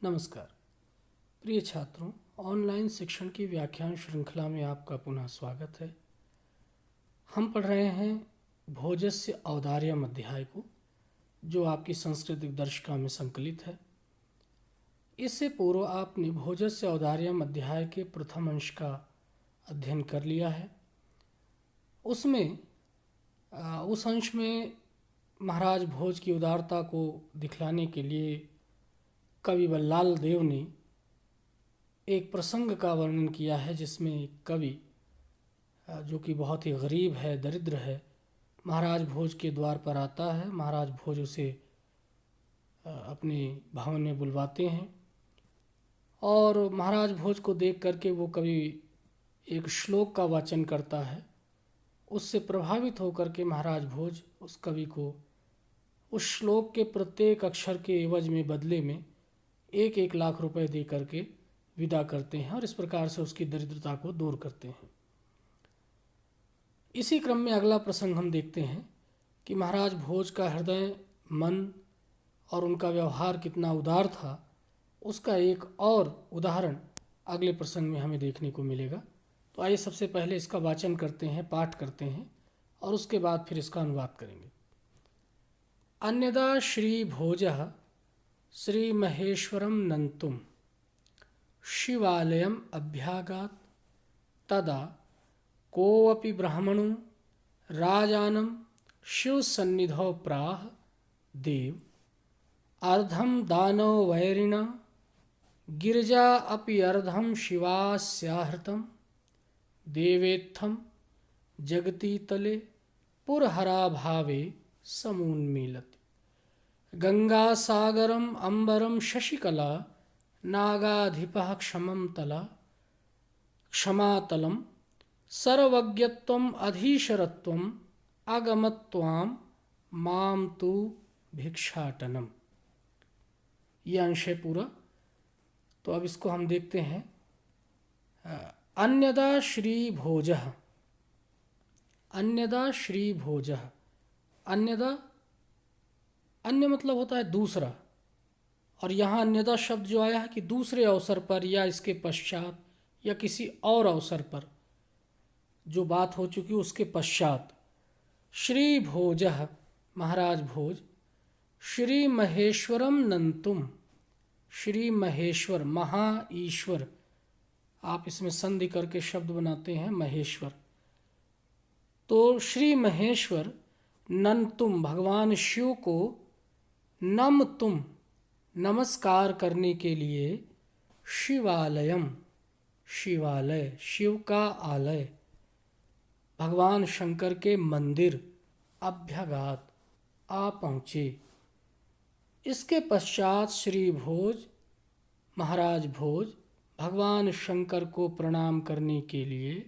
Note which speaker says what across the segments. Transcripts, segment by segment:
Speaker 1: नमस्कार प्रिय छात्रों, ऑनलाइन शिक्षण की व्याख्यान श्रृंखला में आपका पुनः स्वागत है। हम पढ़ रहे हैं भोजस्य औदार्यम अध्याय को, जो आपकी सांस्कृतिक दर्शिका में संकलित है। इससे पूर्व आपने भोजस्य औदार्यम अध्याय के प्रथम अंश का अध्ययन कर लिया है। उसमें उस अंश में महाराज भोज की उदारता को दिखलाने के लिए कवि बल्लाल देव ने एक प्रसंग का वर्णन किया है, जिसमें कवि जो कि बहुत ही गरीब है, दरिद्र है, महाराज भोज के द्वार पर आता है। महाराज भोज उसे अपने भवन में बुलवाते हैं और महाराज भोज को देख करके वो कवि एक श्लोक का वाचन करता है। उससे प्रभावित होकर के महाराज भोज उस कवि को उस श्लोक के प्रत्येक अक्षर के एवज में बदले में 1-1 लाख रुपए दे करके विदा करते हैं और इस प्रकार से उसकी दरिद्रता को दूर करते हैं। इसी क्रम में अगला प्रसंग हम देखते हैं कि महाराज भोज का हृदय, मन और उनका व्यवहार कितना उदार था, उसका एक और उदाहरण अगले प्रसंग में हमें देखने को मिलेगा। तो आइए सबसे पहले इसका वाचन करते हैं, पाठ करते हैं और उसके बाद फिर इसका अनुवाद करेंगे। अन्यदा श्री भोजः श्री महेश्वरम नंतुम शिवालयम अभ्यागात तदा कोऽपि ब्राह्मणो राजानं शिव सन्निधौ प्राह देव अर्धम दानो वैरिणा गिरिजा अपि अर्धम शिवास्याहृतं देवेत्थं जगति तले पुरहरा भावे समुन्मीलति गंगासागरम अंबरम शशिकला नागाधिपः क्षमातलम सर्वज्ञत्वम अधीशरत्वम अगमत्वाम माम तु भिक्षाटनम। ये अंश है पूरा। तो अब इसको हम देखते हैं। अन्यदा श्री भोजः, अन्यदा श्री भोजः। अन्यदा, अन्य मतलब होता है दूसरा, और यहाँ अन्यदा शब्द जो आया है कि दूसरे अवसर पर या इसके पश्चात या किसी और अवसर पर जो बात हो चुकी उसके पश्चात। श्री भोजः, महाराज भोज, श्री महेश्वरम नंतुम, श्री महेश्वर, महा ईश्वर, आप इसमें संधि करके शब्द बनाते हैं महेश्वर। तो श्री महेश्वर नंतुम, भगवान शिव को नम तुम, नमस्कार करने के लिए शिवालयम, शिवालय, शिव का आलय, भगवान शंकर के मंदिर, अभ्यागात, आ पहुँचे। इसके पश्चात श्री भोज, महाराज भोज, भगवान शंकर को प्रणाम करने के लिए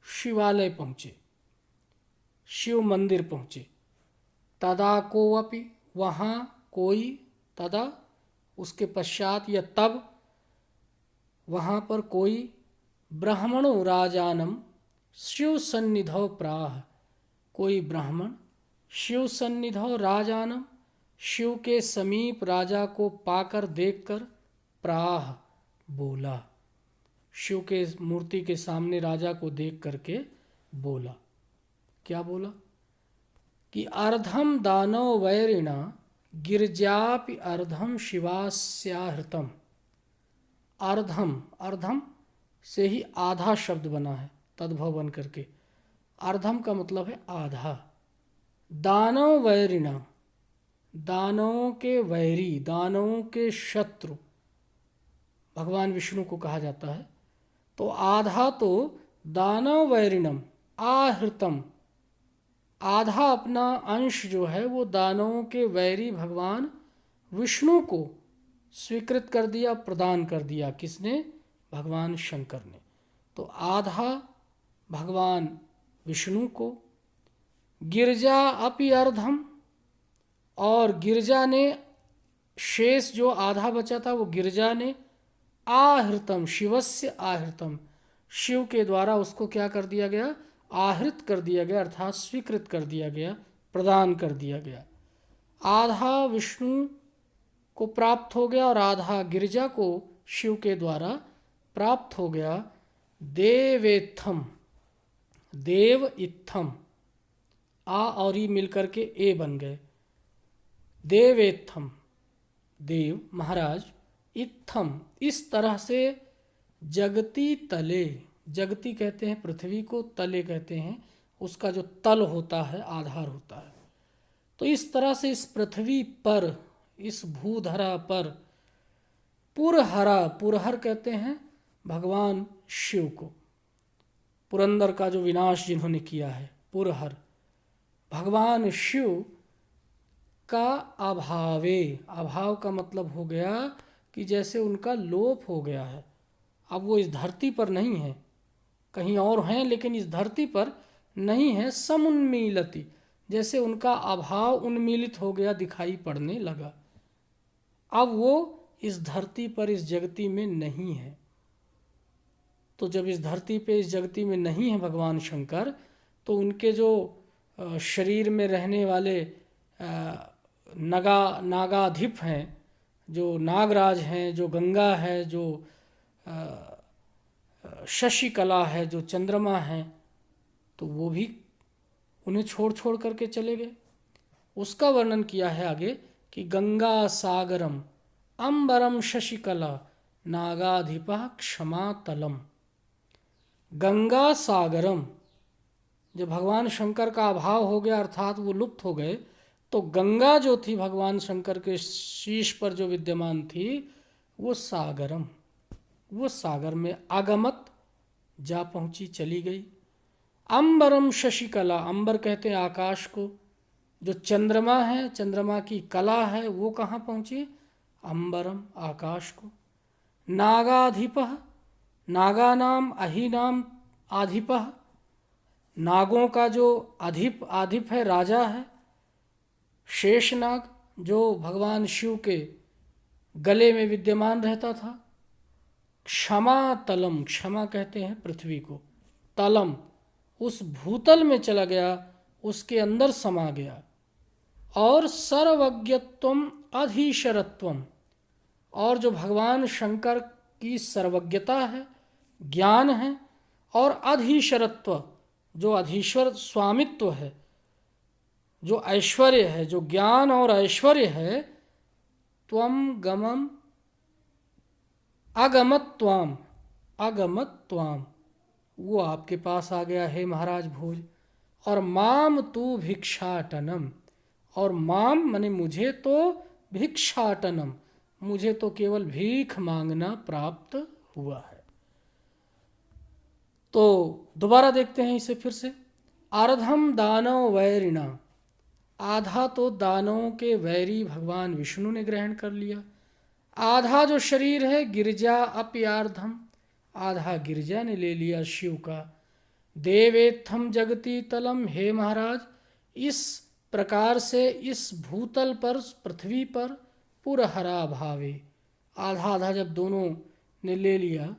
Speaker 1: शिवालय पहुँचे, शिव मंदिर पहुँचे। तदा कोऽपि, वहाँ कोई, तदा उसके पश्चात या तब, वहाँ पर कोई, ब्राह्मणो राजानम शिव सन्निधौ प्राह, कोई ब्राह्मण शिव सन्निधौ राजानम, शिव के समीप राजा को पाकर देखकर प्राह, बोला, शिव के मूर्ति के सामने राजा को देख करके बोला। क्या बोला? कि अर्धम दानो वैरिणा गिरिजापि अर्धम शिवास्याहृतम। अर्धम, अर्धम से ही आधा शब्द बना है, तद्भव बन करके। अर्धम का मतलब है आधा। दानो वैरिणा, दानों के वैरी, दानों के शत्रु भगवान विष्णु को कहा जाता है। तो आधा तो दानव वैरिणम आहृतम, आधा अपना अंश जो है वो दानवों के वैरी भगवान विष्णु को स्वीकृत कर दिया, प्रदान कर दिया। किसने? भगवान शंकर ने। तो आधा भगवान विष्णु को, गिरजा अपि अर्धम, और गिरजा ने, शेष जो आधा बचा था वो गिरजा ने, आहृतम, शिवस्य आहृतम, शिव के द्वारा उसको क्या कर दिया गया? आहृत कर दिया गया, अर्थात स्वीकृत कर दिया गया, प्रदान कर दिया गया। आधा विष्णु को प्राप्त हो गया और आधा गिरिजा को शिव के द्वारा प्राप्त हो गया। देवेत्थम, देव इत्थम, आ और ई मिलकर के ए बन गए। देवेत्थम, देव महाराज, इत्थम इस तरह से, जगती तले, जगती कहते हैं पृथ्वी को, तले कहते हैं उसका जो तल होता है, आधार होता है। तो इस तरह से इस पृथ्वी पर, इस भूधरा पर, पुरहरा, पुरहर कहते हैं भगवान शिव को, पुरंदर का जो विनाश जिन्होंने किया है, पुरहर भगवान शिव का अभावे, अभाव का मतलब हो गया कि जैसे उनका लोप हो गया है, अब वो इस धरती पर नहीं है, कहीं और हैं लेकिन इस धरती पर नहीं है। समुन्मीलति, जैसे उनका अभाव उन्मीलित हो गया, दिखाई पड़ने लगा, अब वो इस धरती पर, इस जगती में नहीं है। तो जब इस धरती पे, इस जगती में नहीं है भगवान शंकर, तो उनके जो शरीर में रहने वाले नागाधिप हैं, जो नागराज हैं, जो गंगा है, जो शशिकला है, जो चंद्रमा है, तो वो भी उन्हें छोड़ छोड़ करके चले गए। उसका वर्णन किया है आगे कि गंगा सागरम अंबरम शशिकला नागाधिपा क्षमा तलम। गंगा सागरम, जब भगवान शंकर का अभाव हो गया अर्थात वो लुप्त हो गए, तो गंगा जो थी भगवान शंकर के शीश पर जो विद्यमान थी, वो सागरम, वो सागर में आगमत, जा पहुंची, चली गई। अंबरम शशिकला, अंबर कहते हैं आकाश को, जो चंद्रमा है, चंद्रमा की कला है, वो कहाँ पहुंची? अंबरम, आकाश को। नागाधिपः, नागानाम अहीनाम आधिपः, नागों का जो आधिप है, राजा है। शेषनाग, जो भगवान शिव के गले में विद्यमान रहता था। क्षमा तलम, क्षमा कहते हैं पृथ्वी को, तलम उस भूतल में चला गया, उसके अंदर समा गया। और सर्वज्ञत्वम अधीश्वरत्वम, और जो भगवान शंकर की सर्वज्ञता है, ज्ञान है, और अधीश्वरत्व, जो अधीश्वर स्वामित्व है, जो ऐश्वर्य है, जो ज्ञान और ऐश्वर्य है, त्वम गमम अगमत त्वाम, अगमत त्वाम, वो आपके पास आ गया है महाराज भोज। और माम तू भिक्षाटनम, और माम माने मुझे तो भिक्षाटनम, मुझे तो केवल भीख मांगना प्राप्त हुआ है। तो दोबारा देखते हैं इसे फिर से। अर्धम दानव वैरिणा, आधा तो दानवों के वैरी भगवान विष्णु ने ग्रहण कर लिया। आधा जो शरीर है गिरिजा अपयार्धम, आधा गिरिजा ने ले लिया शिव का। देवेत्थम जगती तलम, हे महाराज इस प्रकार से इस भूतल पर, पृथ्वी पर पुरहरा भावे, आधा आधा जब दोनों ने ले लिया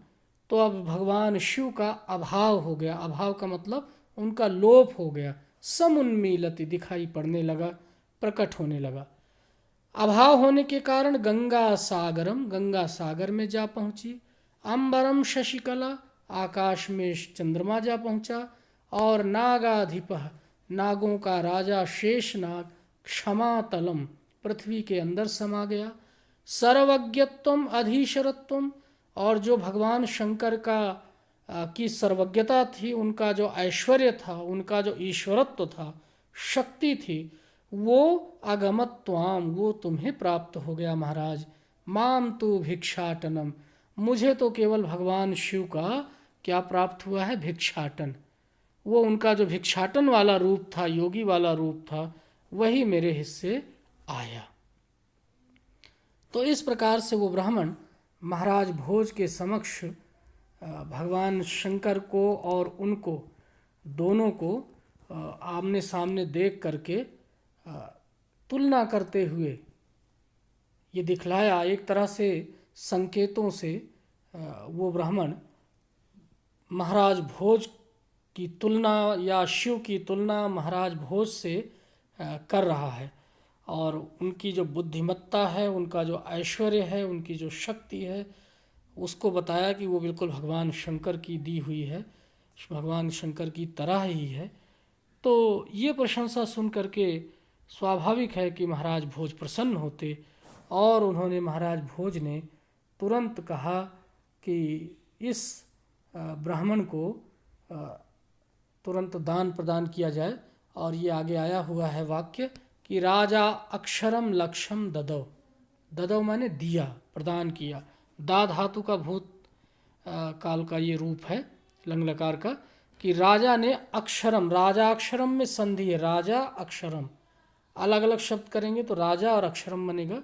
Speaker 1: तो अब भगवान शिव का अभाव हो गया। अभाव का मतलब उनका लोप हो गया। समुन्मीलति, दिखाई पड़ने लगा, प्रकट होने लगा। अभाव होने के कारण गंगा सागरम, गंगा सागर में जा पहुंची। अंबरम शशिकला, आकाश में चंद्रमा जा पहुंचा। और नागाधिपः, नागों का राजा शेषनाग, क्षमा तलम, पृथ्वी के अंदर समा गया। सर्वज्ञत्वम अधीश्वरत्वम, और जो भगवान शंकर की सर्वज्ञता थी, उनका जो ऐश्वर्य था, उनका जो ईश्वरत्व था, शक्ति थी, वो अगमत्वाम, वो तुम्हें प्राप्त हो गया महाराज। माम तू भिक्षाटनम, मुझे तो केवल भगवान शिव का क्या प्राप्त हुआ है? भिक्षाटन। वो उनका जो भिक्षाटन वाला रूप था, योगी वाला रूप था, वही मेरे हिस्से आया। तो इस प्रकार से वो ब्राह्मण महाराज भोज के समक्ष भगवान शंकर को और उनको दोनों को आमने सामने देख करके तुलना करते हुए ये दिखलाया, एक तरह से संकेतों से वो ब्राह्मण महाराज भोज की तुलना या शिव की तुलना महाराज भोज से कर रहा है। और उनकी जो बुद्धिमत्ता है, उनका जो ऐश्वर्य है, उनकी जो शक्ति है, उसको बताया कि वो बिल्कुल भगवान शंकर की दी हुई है, भगवान शंकर की तरह ही है। तो ये प्रशंसा सुन करके स्वाभाविक है कि महाराज भोज प्रसन्न होते, और उन्होंने महाराज भोज ने तुरंत कहा कि इस ब्राह्मण को तुरंत दान प्रदान किया जाए। और ये आगे आया हुआ है वाक्य कि राजा अक्षरम लक्षम ददौ, ददौ माने दिया, प्रदान किया। दा धातु का भूत काल का ये रूप है लंग लकार का, कि राजा ने अक्षरम, राजा अक्षरम में संधि है, राजा अक्षरम, अलग अलग शब्द करेंगे तो राजा और अक्षरम बनेगा।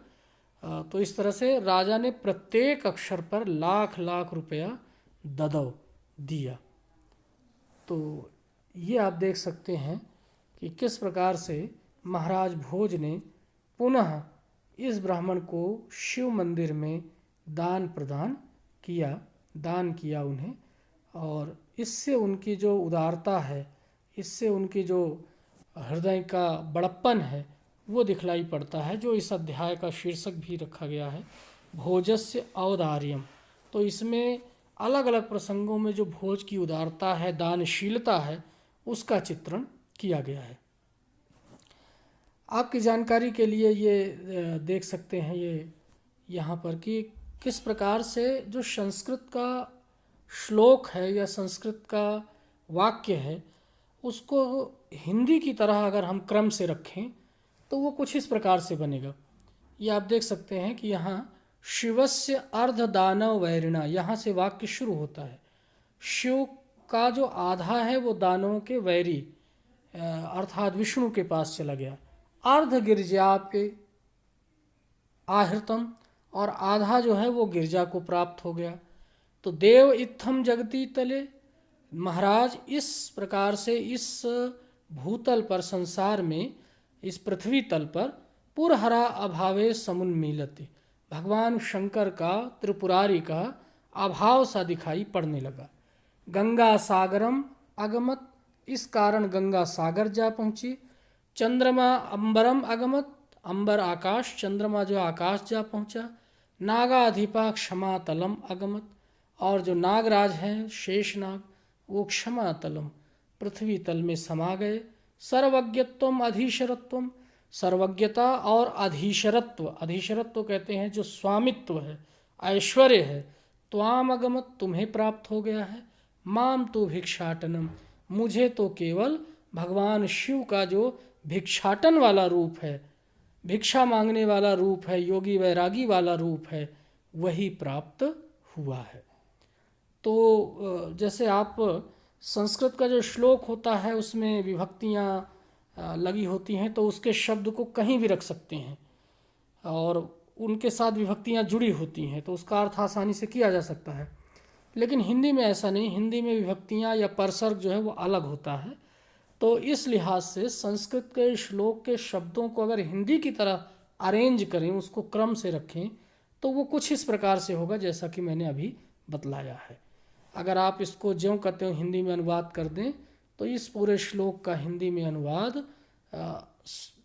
Speaker 1: तो इस तरह से राजा ने प्रत्येक अक्षर पर लाख लाख रुपया ददौ, दिया। तो ये आप देख सकते हैं कि किस प्रकार से महाराज भोज ने पुनः इस ब्राह्मण को शिव मंदिर में दान प्रदान किया, दान किया उन्हें। और इससे उनकी जो उदारता है, इससे उनकी जो हृदय का बड़प्पन है, वो दिखलाई पड़ता है, जो इस अध्याय का शीर्षक भी रखा गया है, भोजस्य औदार्यम। तो इसमें अलग अलग प्रसंगों में जो भोज की उदारता है, दानशीलता है, उसका चित्रण किया गया है। आपकी जानकारी के लिए ये देख सकते हैं ये यहाँ पर कि किस प्रकार से जो संस्कृत का श्लोक है या संस्कृत का वाक्य है, उसको हिंदी की तरह अगर हम क्रम से रखें तो वो कुछ इस प्रकार से बनेगा। ये आप देख सकते हैं कि यहाँ शिवस्य अर्ध दानव वैरिणा, यहाँ से वाक्य शुरू होता है। शिव का जो आधा है वो दानवों के वैरी अर्थात विष्णु के पास चला गया। अर्ध गिरजापे आहृतम, और आधा जो है वो गिरजा को प्राप्त हो गया। तो देव इत्थम जगती तले, महाराज इस प्रकार से इस भूतल पर, संसार में, इस पृथ्वी तल पर पुरहरा अभावे समुन्मीलते, भगवान शंकर का, त्रिपुरारी का अभाव सा दिखाई पड़ने लगा। गंगा सागरम अगमत, इस कारण गंगा सागर जा पहुंची। चंद्रमा अंबरम अगमत, अंबर आकाश, चंद्रमा जो आकाश जा पहुंचा। नागाधिपा क्षमा तलम अगमत, और जो नागराज हैं शेषनाग, वो क्षमा तलम, पृथ्वी तल में समा गए। सर्वज्ञत्वम अधीशरत्वम, सर्वज्ञता और अधीशरत्व, अधीशरत्व कहते हैं जो स्वामित्व है, ऐश्वर्य है। त्वाम अगमत, तुम्हें प्राप्त हो गया है। माम तो भिक्षाटनम, मुझे तो केवल भगवान शिव का जो भिक्षाटन वाला रूप है, भिक्षा मांगने वाला रूप है, योगी वैरागी वाला रूप है, वही प्राप्त हुआ है। तो जैसे आप संस्कृत का जो श्लोक होता है उसमें विभक्तियाँ लगी होती हैं, तो उसके शब्द को कहीं भी रख सकते हैं और उनके साथ विभक्तियाँ जुड़ी होती हैं, तो उसका अर्थ आसानी से किया जा सकता है। लेकिन हिंदी में ऐसा नहीं, हिंदी में विभक्तियाँ या परसर्ग जो है वो अलग होता है। तो इस लिहाज से संस्कृत के श्लोक के शब्दों को अगर हिंदी की तरह अरेंज करें, उसको क्रम से रखें, तो वो कुछ इस प्रकार से होगा जैसा कि मैंने अभी बतलाया है। अगर आप इसको ज्यों कहते हो हिंदी में अनुवाद कर दें, तो इस पूरे श्लोक का हिंदी में अनुवाद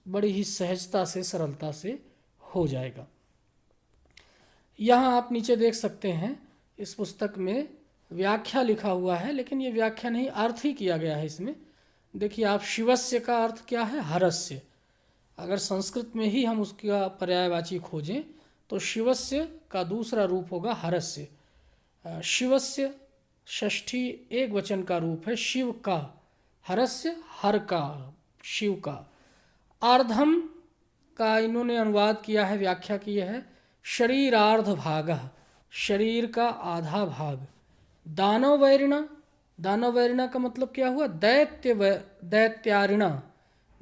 Speaker 1: बड़ी ही सहजता से, सरलता से हो जाएगा। यहाँ आप नीचे देख सकते हैं इस पुस्तक में व्याख्या लिखा हुआ है, लेकिन ये व्याख्या नहीं, अर्थ ही किया गया है इसमें। देखिए आप, शिवस्य का अर्थ क्या है? हरस्य। अगर संस्कृत में ही हम उसका पर्यायवाची खोजें तो शिवस्य का दूसरा रूप होगा हरस्य। शिवस्य षष्ठी एक वचन का रूप है, शिव का। हरस्य हर का, शिव का। अर्धम का इन्होंने अनुवाद किया है, व्याख्या की है, शरीरार्ध भाग, शरीर का आधा भाग। दानव वैरिणा, दानव वैरिणा का मतलब क्या हुआ? दैत्यारिणा,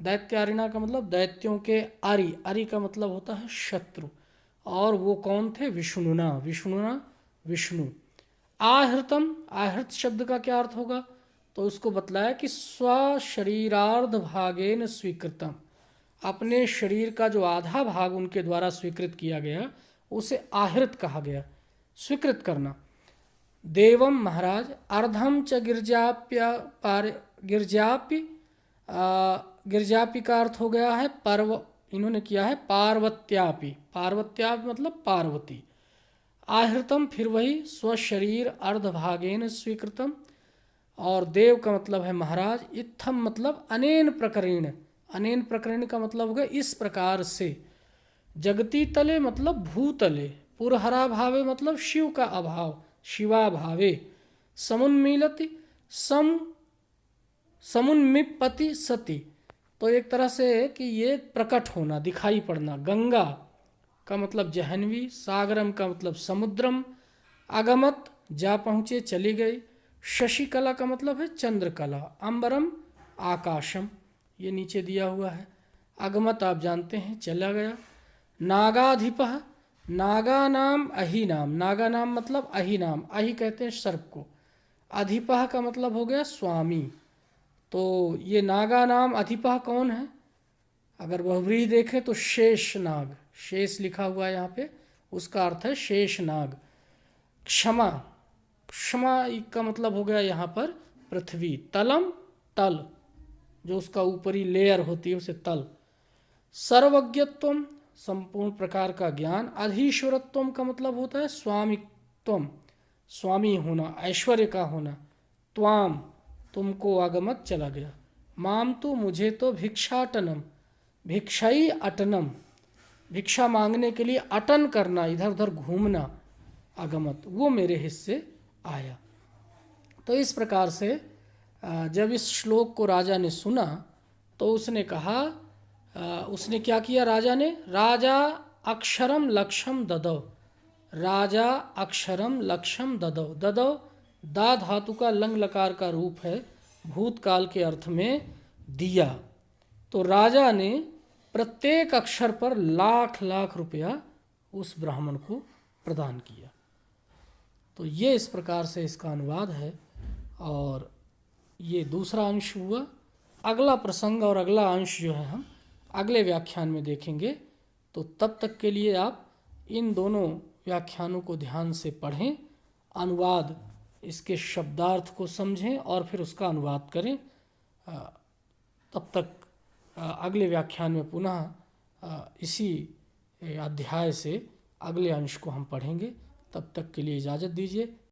Speaker 1: दैत्यारिणा का मतलब दैत्यों के आरी, आरी का मतलब होता है शत्रु, और वो कौन थे? विष्णुना, विष्णुना, विष्णु। आहृतम, आहृत शब्द का क्या अर्थ होगा? तो उसको बतलाया कि स्वशरीरार्ध भागेन स्वीकृतम, अपने शरीर का जो आधा भाग उनके द्वारा स्वीकृत किया गया उसे आहृत कहा गया, स्वीकृत करना। देवम, महाराज, अर्धम च गिरजाप्य गिरजापि, गिरजापि का अर्थ हो गया है इन्होंने किया है पार्वत्यापि। पार्वत्यापि मतलब पार्वती। आहृतम फिर वही स्वशरीर अर्धभागेन स्वीकृतम, और देव का मतलब है महाराज। इत्थम मतलब अनेन प्रकरण। अनेन प्रकरण का मतलब होगा इस प्रकार से। जगती तले मतलब भूतले। पुरहरा भावे मतलब शिव का अभाव, शिवा भावे। समुन्मीलति सम समुन्मिपति सती, तो एक तरह से कि ये प्रकट होना, दिखाई पड़ना। गंगा का मतलब जहन्वी। सागरम का मतलब समुद्रम। अगमत जा पहुँचे, चली गई। शशिकला का मतलब है चंद्रकला। अंबरम आकाशम, ये नीचे दिया हुआ है। अगमत आप जानते हैं, चला गया। नागाधिपः, नागा नाम अहि नाम। नागा नाम मतलब अहि नाम। अहि कहते हैं सर्प को। अधिपः का मतलब हो गया स्वामी। तो ये नागा नाम अधिपः कौन है? अगर बहुव्रीहि देखें तो शेष नाग, शेष लिखा हुआ है यहाँ पे, उसका अर्थ है शेष नाग। क्षमा, क्षमा का मतलब हो गया यहाँ पर पृथ्वी। तलम तल, जो उसका ऊपरी लेयर होती है उसे तल। सर्वज्ञत्वम, संपूर्ण प्रकार का ज्ञान। अधीश्वरत्वम का मतलब होता है स्वामित्वम, स्वामी होना, ऐश्वर्य का होना। त्वाम, तुमको। आगमत, चला गया। माम तो, मुझे तो। भिक्षाटनम, भिक्षाई अटनम, भिक्षा मांगने के लिए अटन करना, इधर उधर घूमना। आगमत, वो मेरे हिस्से आया। तो इस प्रकार से जब इस श्लोक को राजा ने सुना तो उसने कहा, उसने क्या किया राजा ने? राजा अक्षरम लक्ष्यम ददौ। राजा अक्षरम लक्ष्यम ददौ। ददौ दा धातु का लंग लकार का रूप है, भूतकाल के अर्थ में दिया। तो राजा ने प्रत्येक अक्षर पर लाख लाख रुपया उस ब्राह्मण को प्रदान किया। तो ये इस प्रकार से इसका अनुवाद है। और ये दूसरा अंश हुआ। अगला प्रसंग और अगला अंश जो है हम अगले व्याख्यान में देखेंगे। तो तब तक के लिए आप इन दोनों व्याख्यानों को ध्यान से पढ़ें, अनुवाद, इसके शब्दार्थ को समझें और फिर उसका अनुवाद करें। तब तक अगले व्याख्यान में पुनः इसी अध्याय से अगले अंश को हम पढ़ेंगे। तब तक के लिए इजाज़त दीजिए।